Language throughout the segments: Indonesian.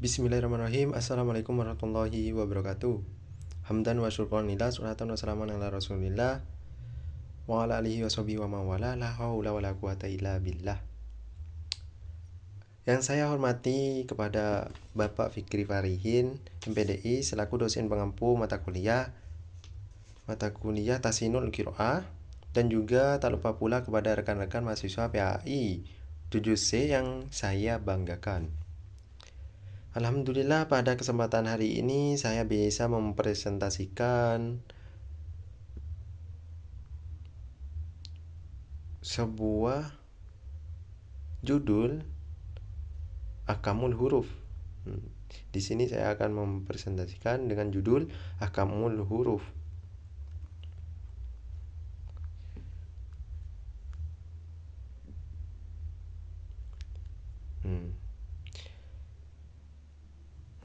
Bismillahirrahmanirrahim. Assalamualaikum warahmatullahi wabarakatuh. Hamdan wa syukran lillah, suratan wa salaman ala rasulillah wa ala alihi wa sahbihi wa mawala, la haula wa la quwata illa billah. Yang saya hormati kepada Bapak Fikri Farihin, MPDI, selaku dosen pengampu mata kuliah Tahsinul Qiraah, dan juga tak lupa pula kepada rekan-rekan mahasiswa PAI 7C yang saya banggakan. Alhamdulillah, pada kesempatan hari ini saya bisa mempresentasikan sebuah judul Ahkamul Huruf. Di sini saya akan mempresentasikan dengan judul Ahkamul Huruf.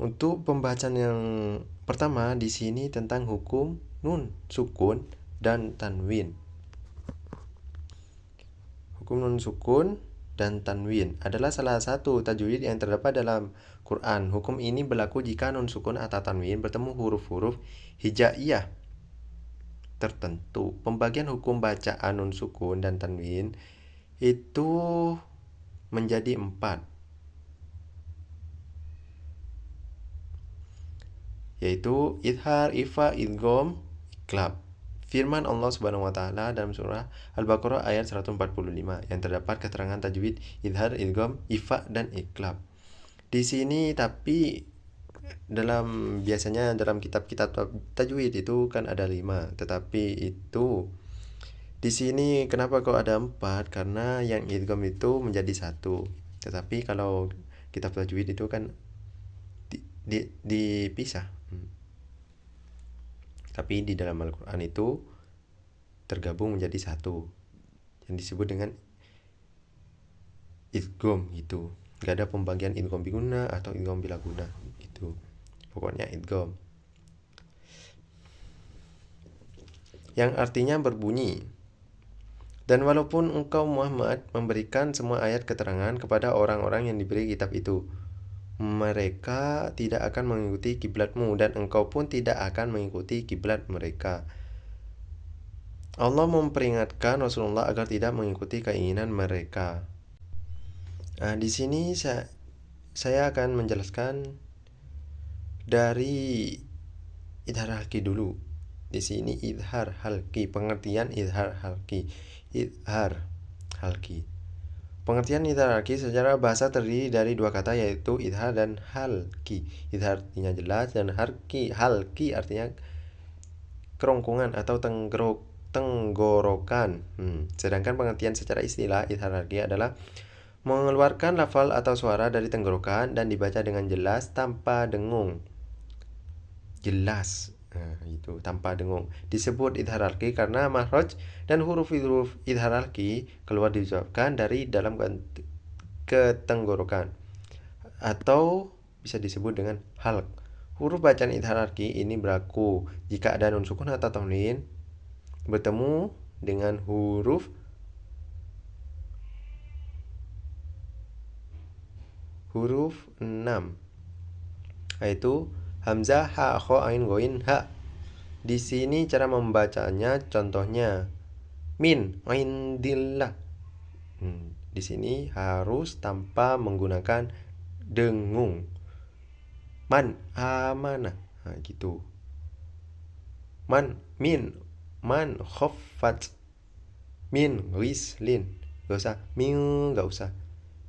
Untuk pembacaan yang pertama di sini tentang hukum nun sukun dan tanwin. Hukum nun sukun dan tanwin adalah salah satu tajwid yang terdapat dalam Quran. Hukum ini berlaku jika nun sukun atau tanwin bertemu huruf-huruf hijaiyah tertentu. Pembagian hukum bacaan nun sukun dan tanwin itu menjadi 4, yaitu idhar, ifa, idgham, iqlab. Firman Allah Subhanahu wa taala dalam surah Al-Baqarah ayat 145 yang terdapat keterangan tajwid idhar, idgham, ifa, dan iqlab. Di sini tapi biasanya dalam kitab-kitab tajwid itu kan ada 5, tetapi itu di sini kenapa kok ada 4? Karena yang idgham itu menjadi 1. Tetapi kalau kitab tajwid itu kan dipisah. Tapi di dalam Al-Quran itu tergabung menjadi 1 yang disebut dengan idgham gitu. Gak ada pembagian idgham biguna atau idgham bila guna gitu. Pokoknya idgham. Yang artinya berbunyi, dan walaupun engkau Muhammad memberikan semua ayat keterangan kepada orang-orang yang diberi kitab itu, mereka tidak akan mengikuti kiblatmu, dan engkau pun tidak akan mengikuti kiblat mereka. Allah memperingatkan Rasulullah agar tidak mengikuti keinginan mereka. Di sini saya akan menjelaskan dari idhar halki dulu. Di sini idhar halki, pengertian idhar halki. Idhar halki. Pengertian idhar halki secara bahasa terdiri dari 2 kata, yaitu idhar dan halki. Idhar artinya jelas dan halki artinya kerongkongan atau tenggorokan. Sedangkan pengertian secara istilah idhar halki adalah mengeluarkan lafal atau suara dari tenggorokan dan dibaca dengan jelas tanpa dengung. Jelas. Itu tanpa dengung disebut idhar halki karena makhraj dan huruf idhar halki keluar diucapkan dari dalam ketenggorokan, atau bisa disebut dengan halq. Huruf bacaan idhar halki ini berlaku jika ada nun sukun atau tanwin bertemu dengan huruf huruf 6, yaitu hamzah, ha, kha, ain, ghain, ha. Di sini cara membacanya, contohnya min indillah. Di sini harus tanpa menggunakan dengung. Man amanah, gitu. Man khaffat, min ghislin. Gak usah.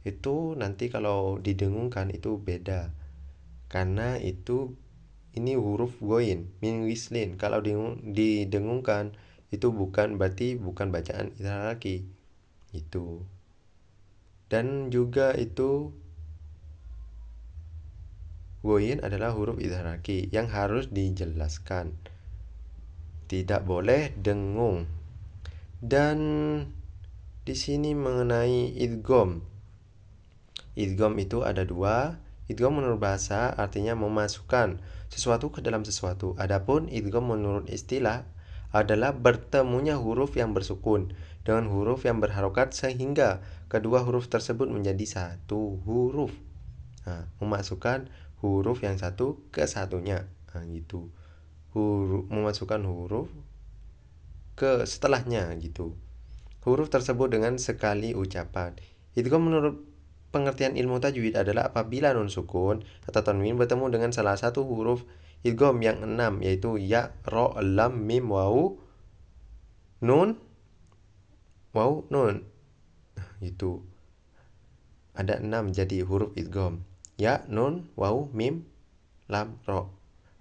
Itu nanti kalau didengungkan itu beda. Karena ini huruf goin, min wislin. Kalau didengungkan itu berarti bukan bacaan idhar halki itu. Dan juga itu goin adalah huruf idhar halki yang harus dijelaskan, tidak boleh dengung. Dan di sini mengenai idgham. Idgham itu ada 2. Idgham menurut bahasa artinya memasukkan sesuatu ke dalam sesuatu. Adapun idgham menurut istilah adalah bertemunya huruf yang bersukun dengan huruf yang berharokat sehingga kedua huruf tersebut menjadi satu huruf. Memasukkan huruf yang satu ke satunya. Gitu. Memasukkan huruf ke setelahnya gitu. Huruf tersebut dengan sekali ucapan. Idgham menurut pengertian ilmu tajwid adalah apabila nun sukun atau tanwin bertemu dengan salah satu huruf idgham yang 6, yaitu ya, ro, lam, mim, waw, nun, Itu ada 6 jadi huruf idgham. Ya, nun, waw, mim, lam, ro.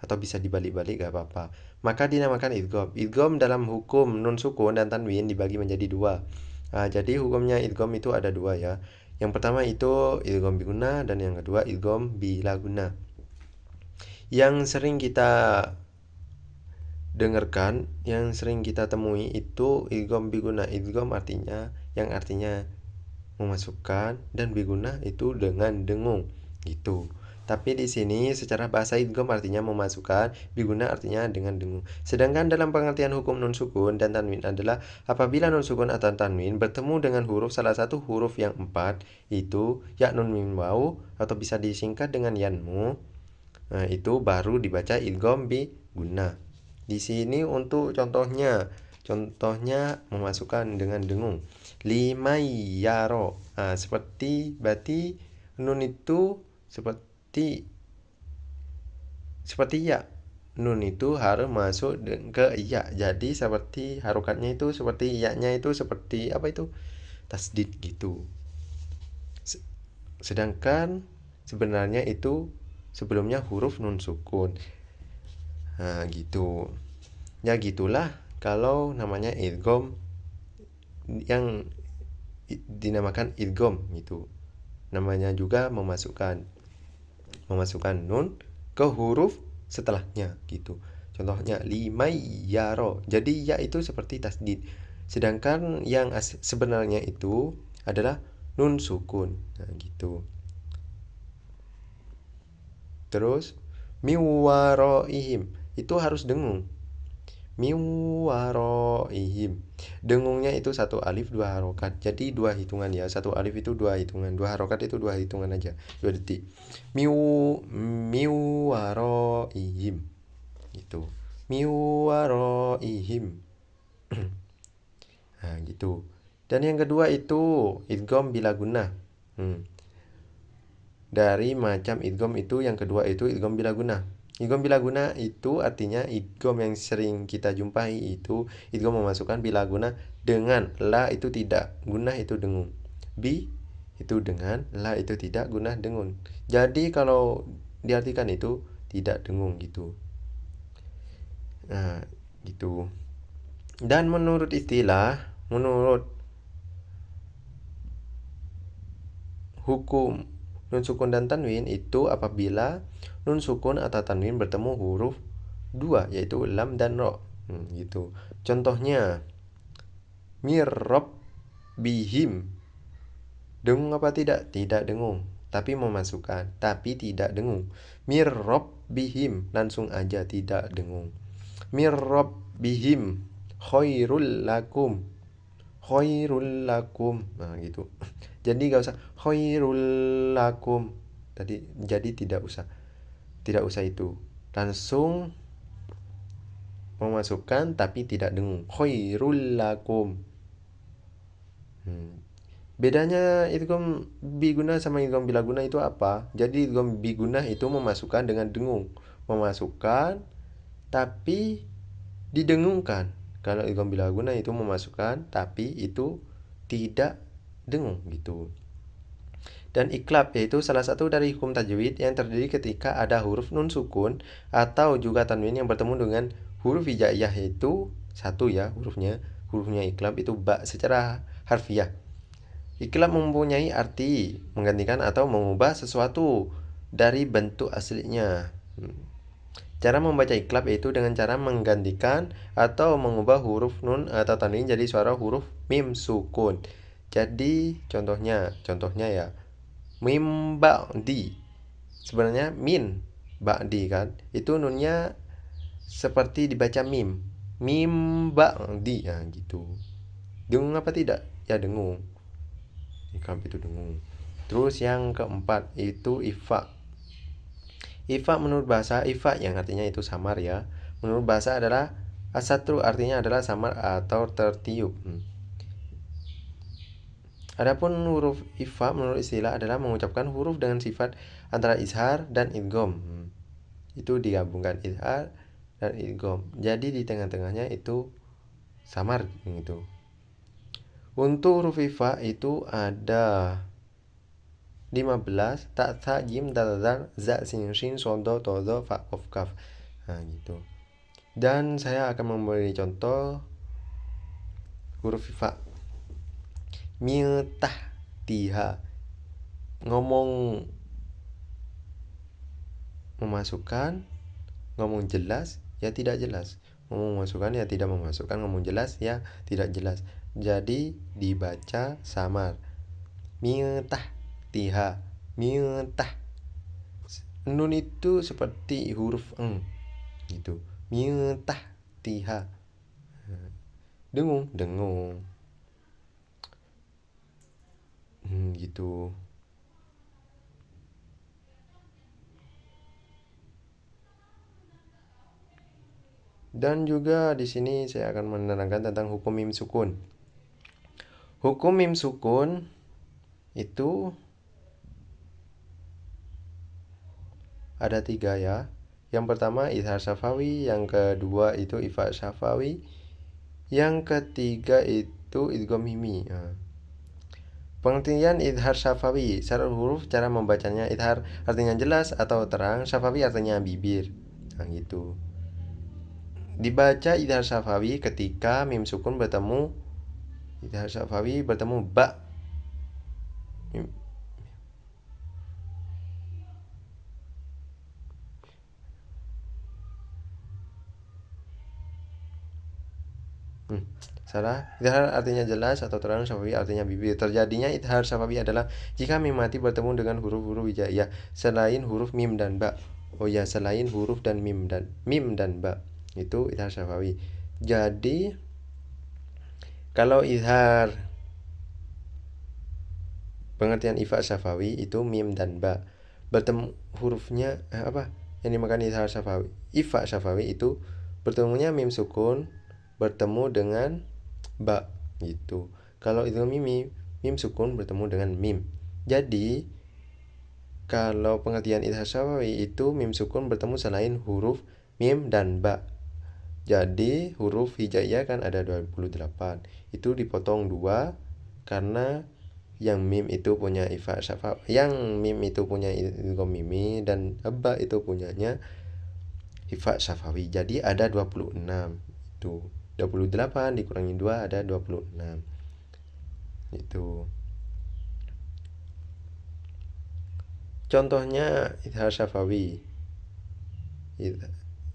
Atau bisa dibalik-balik gak apa-apa. Maka dinamakan idgham. Idgham dalam hukum nun sukun dan tanwin dibagi menjadi dua. Jadi hukumnya idgham itu ada dua ya. Yang pertama itu idgham biguna dan yang kedua idgham bila guna. Yang sering kita dengarkan, yang sering kita temui itu idgham biguna. Idgham artinya memasukkan, dan biguna itu dengan dengung gitu. Tapi di sini secara bahasa idgham artinya memasukkan, biguna artinya dengan dengung. Sedangkan dalam pengertian hukum nun sukun dan tanwin adalah apabila nun sukun atau tanwin bertemu dengan huruf salah satu huruf yang 4, itu ya, nun, mim, waw, atau bisa disingkat dengan yanmu. Itu baru dibaca idgham biguna. Di sini untuk contohnya memasukkan dengan dengung. Limayaro. Seperti berarti nun itu seperti ya. Nun itu harus masuk ke ya. Jadi seperti harokatnya itu seperti ya-nya itu seperti apa itu? Tasdid gitu. Sedangkan sebenarnya itu sebelumnya huruf nun sukun. Gitu. Ya gitulah kalau namanya idgham yang dinamakan idgham gitu. Namanya juga memasukkan nun ke huruf setelahnya gitu. Contohnya limayaro. Jadi ya itu seperti tasdid. Sedangkan yang sebenarnya itu adalah nun sukun. Gitu. Terus miwaroihim itu harus dengung. Miwaroihim. Dengungnya itu satu alif dua harokat. Jadi dua hitungan ya. Satu alif itu dua hitungan. Dua harokat itu dua hitungan aja. 2 detik. Miwaroihim. Gitu. Miwaroihim. Gitu. Dan yang kedua itu idgham bila gunnah. Dari macam idgham itu yang kedua itu idgham bila gunnah. Idgham bila guna itu artinya idgham yang sering kita jumpai itu idgham memasukkan bila guna dengan la itu tidak, gunah itu dengung. Bi itu dengan, la itu tidak, gunah dengung. Jadi kalau diartikan itu tidak dengung gitu. Gitu. Dan menurut hukum nun sukun dan tanwin itu apabila nun sukun atau tanwin bertemu huruf 2, yaitu lam dan ro. Gitu. Contohnya mirrob bihim. Dengung apa tidak? Tidak dengung, tapi memasukkan, tapi tidak dengung. Mirrob bihim langsung aja tidak dengung. Mirrob bihim khairul lakum. Gitu. Jadi gak usah khairul lakum. Jadi tidak usah itu. Langsung memasukkan tapi tidak dengung. Khairul lakum. Bedanya idgham biguna sama idgham bila guna itu apa? Jadi idgham biguna itu memasukkan dengan dengung. Memasukkan tapi didengungkan. Kalau idgham bila guna itu memasukkan tapi itu tidak dengung gitu. Dan iklab yaitu salah satu dari hukum tajwid yang terdiri ketika ada huruf nun sukun atau juga tanwin yang bertemu dengan huruf hijaiyah, yaitu satu ya hurufnya iklab itu ba secara harfiah. Iklab mempunyai arti menggantikan atau mengubah sesuatu dari bentuk aslinya. Cara membaca iklab yaitu dengan cara menggantikan atau mengubah huruf nun atau tanwin jadi suara huruf mim sukun. Jadi contohnya ya mim ba'di. Sebenarnya min ba'di kan. Itu nunnya seperti dibaca mim. Mim ba'di gitu. Dengung apa tidak? Ya dengung. Iklab itu dengung. Terus yang keempat itu ifa. Ifa menurut bahasa, ifa yang artinya itu samar ya. Menurut bahasa adalah asatru, artinya adalah samar atau tertiup. Adapun huruf ifa menurut istilah adalah mengucapkan huruf dengan sifat antara izhar dan idgham. Itu digabungkan izhar dan idgham. Jadi di tengah-tengahnya itu samar gitu. Untuk huruf ifa itu ada 15: ta, tha, jim, dal, zal, za, sin, shin, son, do, to, do, fa, kof, kaf. Nah gitu. Dan saya akan memberi contoh huruf ifa. Miltah, tiha. Ngomong memasukkan, ngomong jelas, ya tidak jelas. Ngomong memasukkan ya tidak memasukkan, ngomong jelas ya tidak jelas. Jadi dibaca samar. Miltah, tiha, miltah. Nun itu seperti huruf eng gitu. Miltah, tiha. Dengung, dengung. Gitu. Dan juga di sini saya akan menerangkan tentang hukum mim sukun. Hukum mim sukun itu ada 3 ya. Yang pertama izhar syafawi, yang kedua itu ifa syafawi, yang ketiga itu idgham mimi. Pengertian izhar syafawi, syarat huruf, cara membacanya. Izhar artinya jelas atau terang, syafawi artinya bibir. Nah gitu. Dibaca izhar syafawi ketika mim sukun bertemu ba. Salah. Izhar artinya jelas atau terang, syafawi artinya bibir. Terjadinya izhar syafawi adalah jika mim mati bertemu dengan huruf-huruf hijaiyah selain huruf mim dan ba. Oh ya, selain huruf dan mim dan ba. Itu izhar syafawi. Jadi kalau izhar pengertian ifa syafawi itu mim dan ba. Bertemu hurufnya apa? Yang dimakan izhar syafawi. Ifa syafawi itu bertemunya mim sukun bertemu dengan ba gitu. Kalau itu mim sukun bertemu dengan mim. Jadi kalau pengertian izhar syafawi itu mim sukun bertemu selain huruf mim dan ba. Jadi huruf hijaiyah kan ada 28. Itu dipotong 2 karena yang mim itu punya ifa syafawi, yang mim itu punya idgham mimi, dan ba itu punyanya ifa syafawi. Jadi ada 26. Itu 28 dikurangi 2 ada 26. Itu. Contohnya izhar syafawi.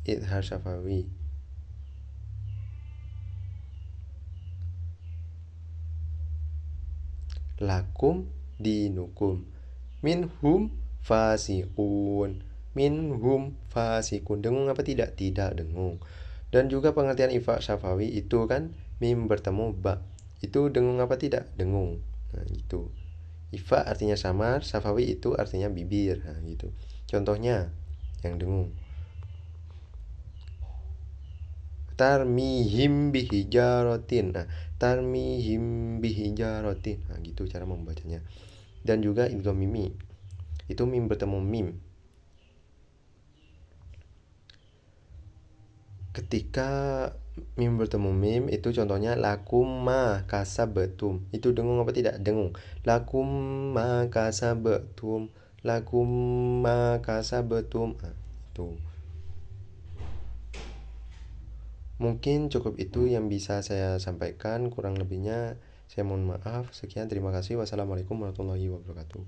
Izhar syafawi. Lakum dinukum. Minhum fasikun. Minhum fasikun. Dengung apa tidak? Tidak dengung. Dan juga pengertian ifa syafawi itu kan mim bertemu ba. Itu dengung apa tidak? Dengung. Nah, gitu. Ifa artinya samar, syafawi itu artinya bibir. Nah, gitu. Contohnya yang dengung. Tarmihim bihijaratin. Nah, tarmihim bihijaratin. Nah, gitu cara membacanya. Dan juga idgham mimi. Itu mim bertemu mim. Ketika mim bertemu mim itu contohnya lakum ma kasabetum. Itu dengung apa tidak? Dengung. Lakum ma kasabetum. Lakum ma kasabetum. Nah, itu. Mungkin cukup itu yang bisa saya sampaikan. Kurang lebihnya saya mohon maaf. Sekian, terima kasih. Wassalamualaikum warahmatullahi wabarakatuh.